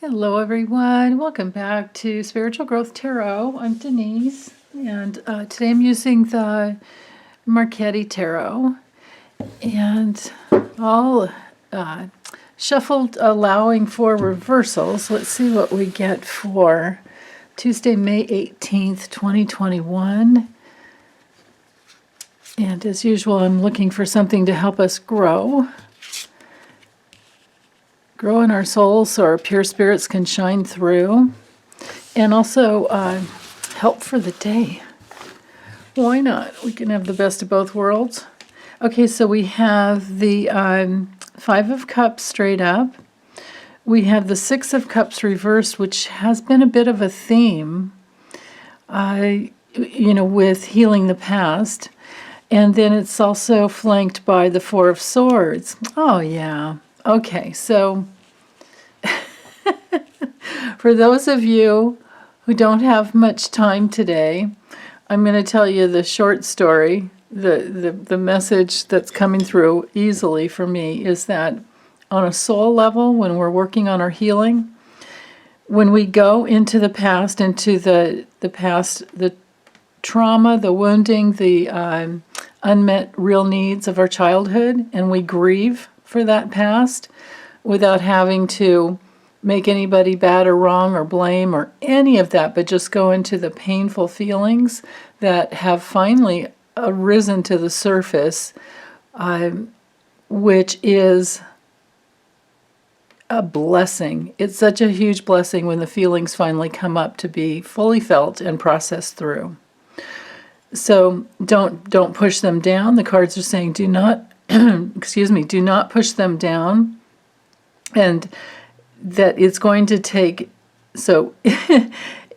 Hello everyone, welcome back to Spiritual Growth Tarot. I'm Denise, and today I'm using the Marchetti Tarot, and all shuffled, allowing for reversals. Let's see what we get for Tuesday, May 18th, 2021. And as usual, I'm looking for something to help us grow in our souls so our pure spirits can shine through, and also help for the day. Why not? We can have the best of both worlds. Okay, so we have the Five of Cups straight up. We have the Six of Cups reversed, which has been a bit of a theme, with healing the past. And then it's also flanked by the Four of Swords. Oh, yeah. Okay, so for those of you who don't have much time today, I'm going to tell you the short story. The message that's coming through easily for me is that on a soul level, when we're working on our healing, when we go into the past, into the past, the trauma, the wounding, the unmet real needs of our childhood, and we grieve for that past without having to make anybody bad or wrong or blame or any of that, but just go into the painful feelings that have finally arisen to the surface, which is a blessing. It's such a huge blessing when the feelings finally come up to be fully felt and processed through. So don't push them down. The cards are saying do not, do not push them down, and that it's going to take, so I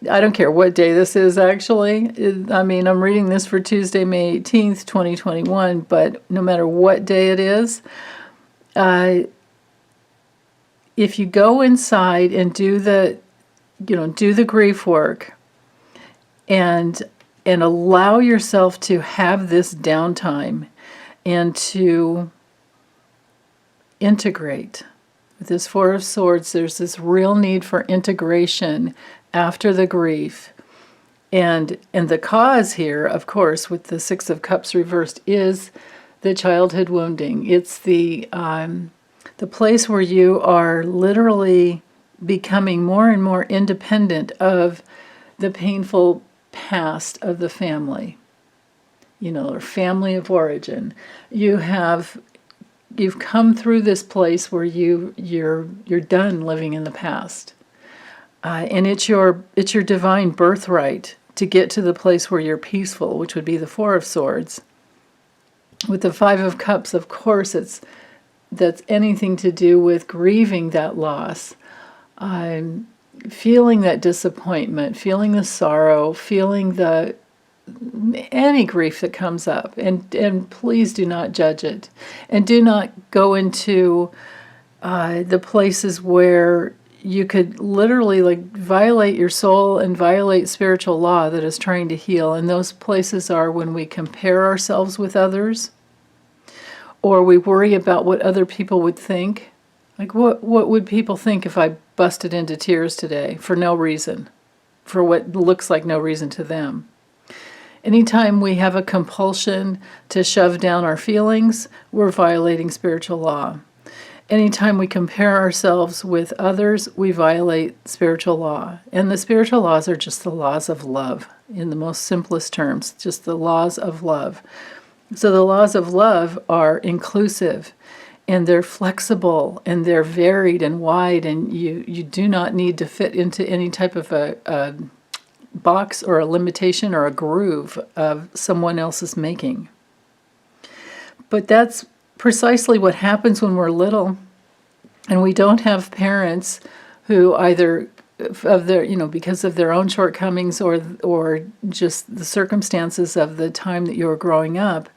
don't care what day this is actually. I'm reading this for Tuesday, May 18th, 2021, but no matter what day it is, if you go inside and do the grief work and allow yourself to have this downtime and to integrate. With this Four of Swords, there's this real need for integration after the grief. And the cause here, of course, with the Six of Cups reversed, is the childhood wounding. It's the place where you are literally becoming more and more independent of the painful past of the family, or family of origin. You've come through this place where you're done living in the past, and it's your divine birthright to get to the place where you're peaceful, which would be the Four of Swords. With the Five of Cups, of course, that's anything to do with grieving that loss, feeling that disappointment, feeling the sorrow, feeling any grief that comes up, and please do not judge it, and do not go into the places where you could literally violate your soul and violate spiritual law that is trying to heal. And those places are when we compare ourselves with others, or we worry about what other people would think. What would people think if I busted into tears today for no reason, for what looks like no reason to them? Anytime we have a compulsion to shove down our feelings, we're violating spiritual law. Anytime we compare ourselves with others, we violate spiritual law. And the spiritual laws are just the laws of love, in the most simplest terms, just the laws of love. So the laws of love are inclusive, and they're flexible, and they're varied and wide, and you do not need to fit into any type of a box or a limitation or a groove of someone else's making. But that's precisely what happens when we're little and we don't have parents who either of their, because of their own shortcomings or just the circumstances of the time that you were growing up.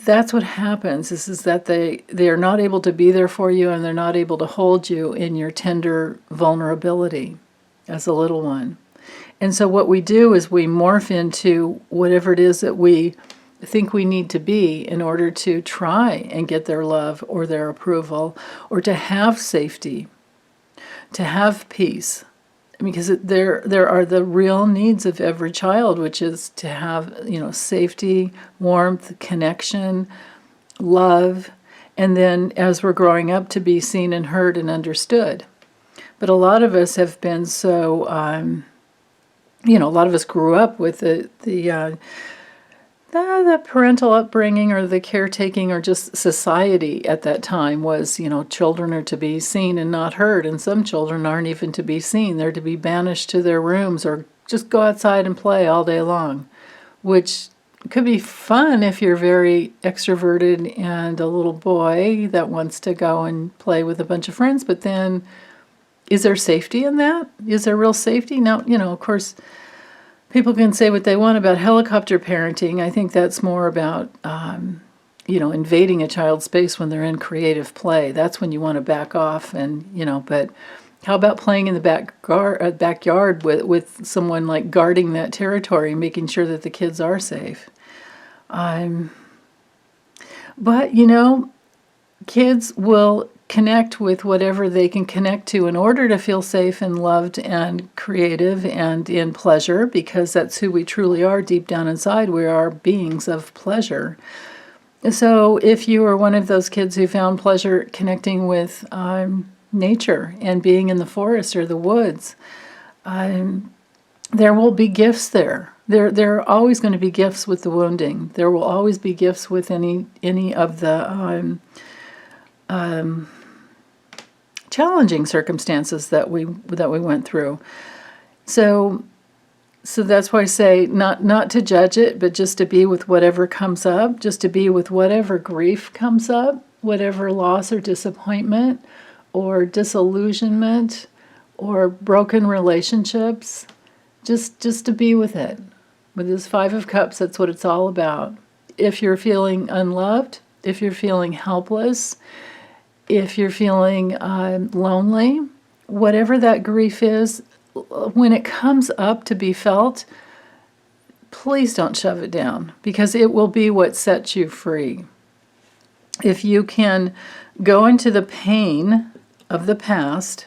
That's what happens, is that they are not able to be there for you, and they're not able to hold you in your tender vulnerability as a little one. And so what we do is we morph into whatever it is that we think we need to be in order to try and get their love or their approval, or to have safety, to have peace. Because there are the real needs of every child, which is to have, safety, warmth, connection, love, and then as we're growing up, to be seen and heard and understood. But a lot of us have been so, a lot of us grew up with the parental upbringing, or the caretaking, or just society at that time was, children are to be seen and not heard, and some children aren't even to be seen. They're to be banished to their rooms or just go outside and play all day long, which could be fun if you're very extroverted and a little boy that wants to go and play with a bunch of friends. But then, is there safety in that? Is there real safety? Now, of course, people can say what they want about helicopter parenting. I think that's more about, invading a child's space when they're in creative play. That's when you want to back off, but how about playing in the backyard with someone like guarding that territory, making sure that the kids are safe? But, kids will connect with whatever they can connect to in order to feel safe and loved and creative and in pleasure, because that's who we truly are deep down inside. We are beings of pleasure. So if you are one of those kids who found pleasure connecting with nature and being in the forest or the woods, there will be gifts there. There are always going to be gifts with the wounding. There will always be gifts with any of the challenging circumstances that we went through. So that's why I say not to judge it, but just to be with whatever comes up, just to be with whatever grief comes up, whatever loss or disappointment or disillusionment or broken relationships, just to be with it. With this Five of Cups, that's what it's all about. If you're feeling unloved, if you're feeling helpless, if you're feeling lonely, whatever that grief is, when it comes up to be felt, please don't shove it down, because it will be what sets you free. If you can go into the pain of the past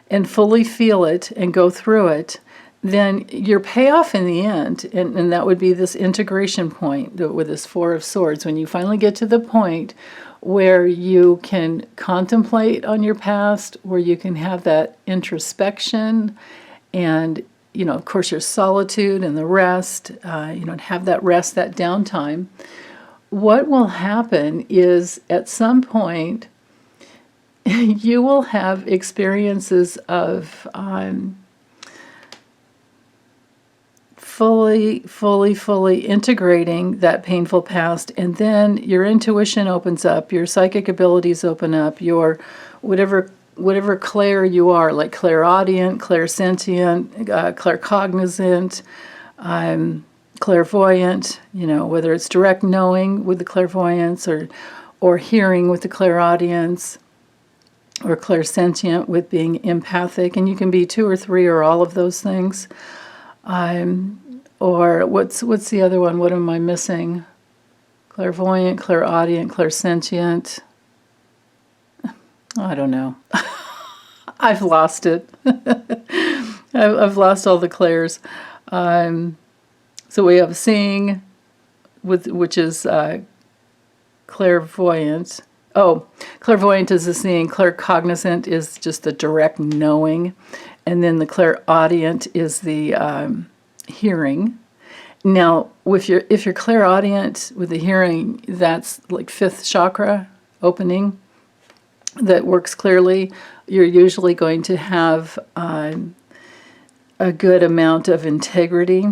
and fully feel it and go through it, then your payoff in the end, and that would be this integration point with this Four of Swords, when you finally get to the point where you can contemplate on your past, where you can have that introspection and, of course, your solitude and the rest, have that rest, that downtime. What will happen is at some point you will have experiences of fully integrating that painful past, and then your intuition opens up, your psychic abilities open up, your whatever clair you are, like clairaudient, clairsentient, claircognizant, clairvoyant, whether it's direct knowing with the clairvoyance or hearing with the clairaudience, or clairsentient with being empathic, and you can be two or three or all of those things. Or what's the other one? What am I missing? Clairvoyant, clairaudient, clairsentient. I don't know. I've lost it. I've lost all the clairs. So we have seeing, which is clairvoyant. Oh, clairvoyant is the seeing. Claircognizant is just the direct knowing. And then the clairaudient is the hearing. Now, if you're clairaudient with the hearing, that's like fifth chakra opening that works clearly. You're usually going to have a good amount of integrity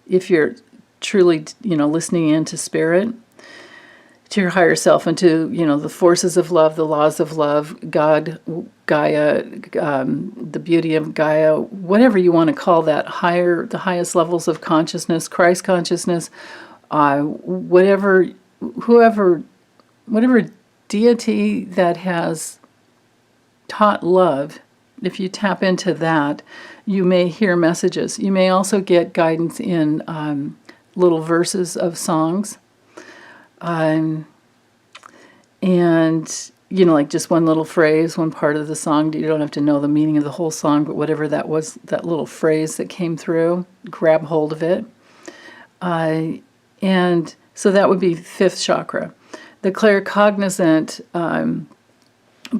if you're truly, listening into spirit, to your higher self, and to, the forces of love, the laws of love, God, Gaia, the beauty of Gaia, whatever you want to call that, the highest levels of consciousness, Christ consciousness, whatever deity that has taught love. If you tap into that, you may hear messages. You may also get guidance in little verses of songs. And, like just one little phrase, one part of the song. You don't have to know the meaning of the whole song, but whatever that was, that little phrase that came through, grab hold of it. And so that would be fifth chakra. The claircognizant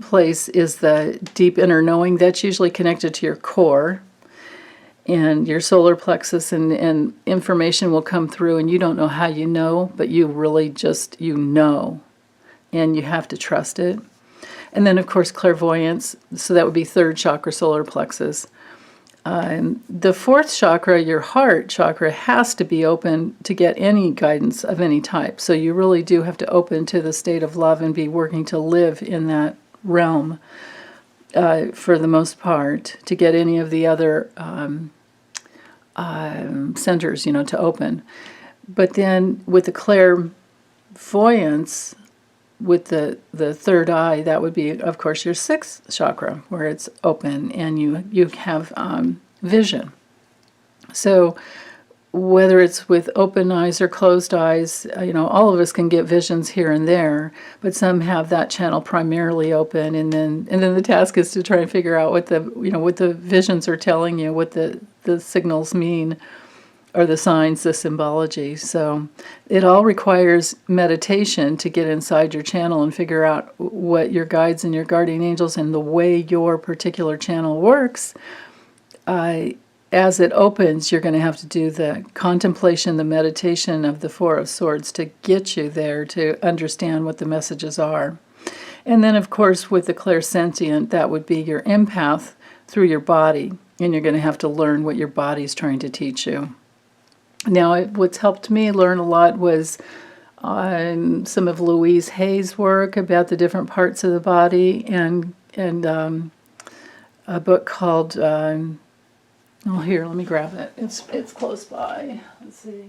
place is the deep inner knowing. That's usually connected to your core and your solar plexus, and information will come through, and you don't know how you know, but you really just, and you have to trust it. And then, of course, clairvoyance. So that would be third chakra, solar plexus. The fourth chakra, your heart chakra, has to be open to get any guidance of any type. So you really do have to open to the state of love and be working to live in that realm for the most part, to get any of the other centers, to open. But then with the clairvoyance, with the third eye, that would be, of course, your sixth chakra, where it's open and you have vision. So whether it's with open eyes or closed eyes, all of us can get visions here and there, but some have that channel primarily open, and then the task is to try and figure out what the visions are telling you, what the signals mean, or the signs, the symbology. So it all requires meditation to get inside your channel and figure out what your guides and your guardian angels and the way your particular channel works. As it opens, you're going to have to do the contemplation, the meditation of the Four of Swords to get you there to understand what the messages are. And then, of course, with the clairsentient, that would be your empath through your body, and you're going to have to learn what your body's trying to teach you. Now, what's helped me learn a lot was some of Louise Hay's work about the different parts of the body, and a book called, here, let me grab it. It's close by. Let's see.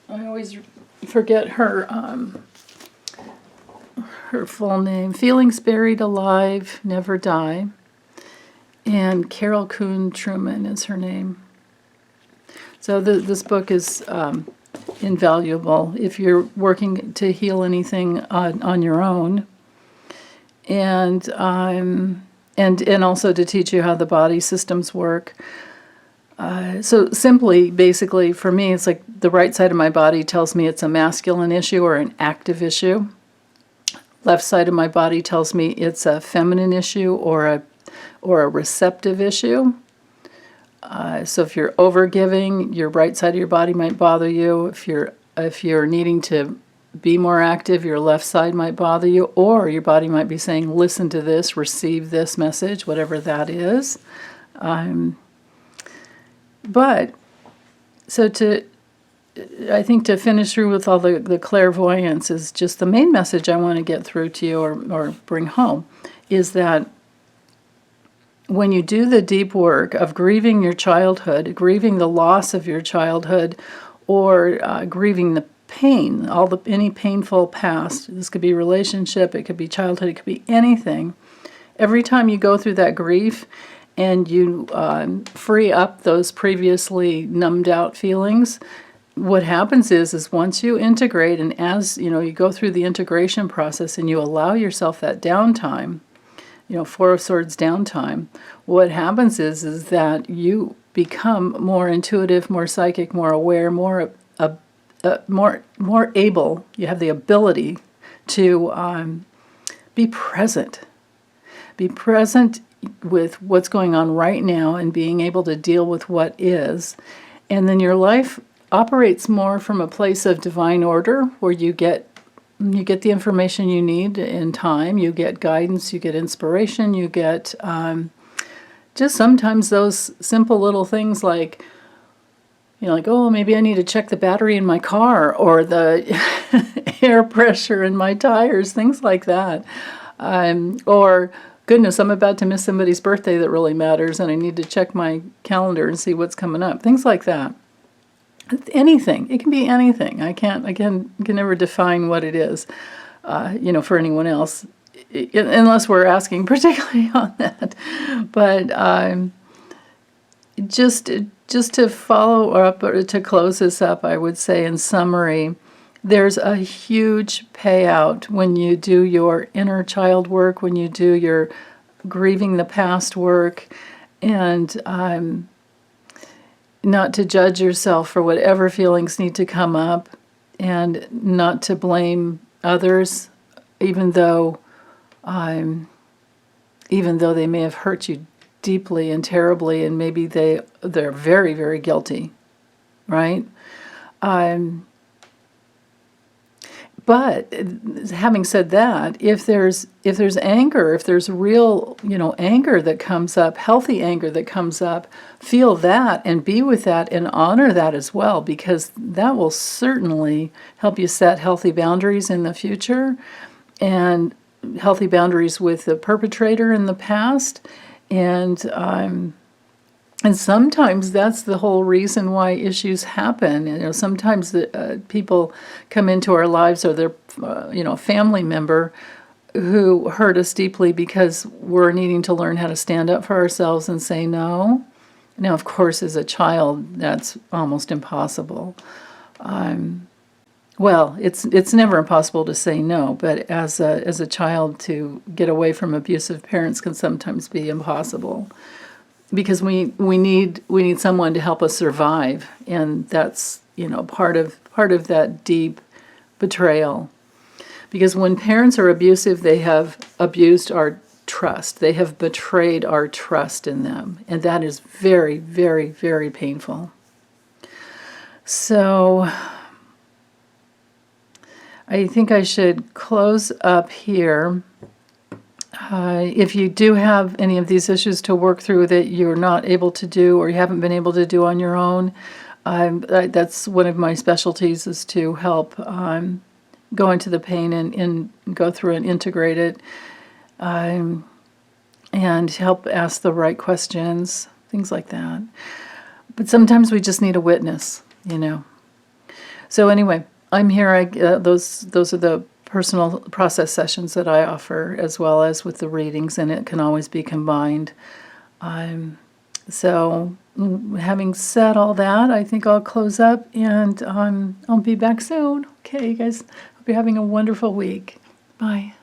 I always forget her full name. Feelings Buried Alive, Never Die. And Carol Kuhn Truman is her name. So this book is invaluable if you're working to heal anything on your own, and also to teach you how the body systems work. So simply, basically, for me, it's like the right side of my body tells me it's a masculine issue or an active issue. Left side of my body tells me it's a feminine issue or a receptive issue. So if you're overgiving, your right side of your body might bother you. If you're needing to be more active, your left side might bother you, or your body might be saying, listen to this, receive this message, whatever that is. But so I think to finish through with all the clairvoyance is just the main message I want to get through to you or bring home is that when you do the deep work of grieving your childhood, grieving the loss of your childhood, or grieving the pain, any painful past, this could be relationship, it could be childhood, it could be anything. Every time you go through that grief and you free up those previously numbed out feelings, what happens is once you integrate, and as you go through the integration process and you allow yourself that downtime, Four of Swords downtime, what happens is that you become more intuitive, more psychic, more aware, more able. You have the ability to be present. Be present with what's going on right now and being able to deal with what is. And then your life operates more from a place of divine order, where you get the information you need in time, you get guidance, you get inspiration, you get just sometimes those simple little things like, oh, maybe I need to check the battery in my car, or the air pressure in my tires, things like that. Or, goodness, I'm about to miss somebody's birthday that really matters, and I need to check my calendar and see what's coming up. Things like that. Anything. It can be anything. I can never define what it is, for anyone else, unless we're asking particularly on that. But just to follow up or to close this up, I would say in summary, there's a huge payout when you do your inner child work, when you do your grieving the past work, and not to judge yourself for whatever feelings need to come up, and not to blame others, even though they may have hurt you deeply and terribly, and maybe they're very, very guilty, right? But having said that, if there's anger, if there's real, anger that comes up, healthy anger that comes up, feel that and be with that and honor that as well, because that will certainly help you set healthy boundaries in the future, and healthy boundaries with the perpetrator in the past. And sometimes that's the whole reason why issues happen. Sometimes people come into our lives, or they're, a family member who hurt us deeply because we're needing to learn how to stand up for ourselves and say no. Now, of course, as a child, that's almost impossible. Well, it's never impossible to say no, but as a child, to get away from abusive parents can sometimes be impossible, because we need someone to help us survive, and that's part of that deep betrayal. Because when parents are abusive, they have abused our trust. They have betrayed our trust in them, and that is very, very, very painful. So I think I should close up here. If you do have any of these issues to work through that you're not able to do, or you haven't been able to do on your own, that's one of my specialties, is to help go into the pain and go through and integrate it, and help ask the right questions, things like that. But sometimes we just need a witness, So anyway, I'm here. Those are the personal process sessions that I offer, as well as with the readings, and it can always be combined. So having said all that, I think I'll close up, and I'll be back soon. Okay, you guys, hope you're having a wonderful week. Bye.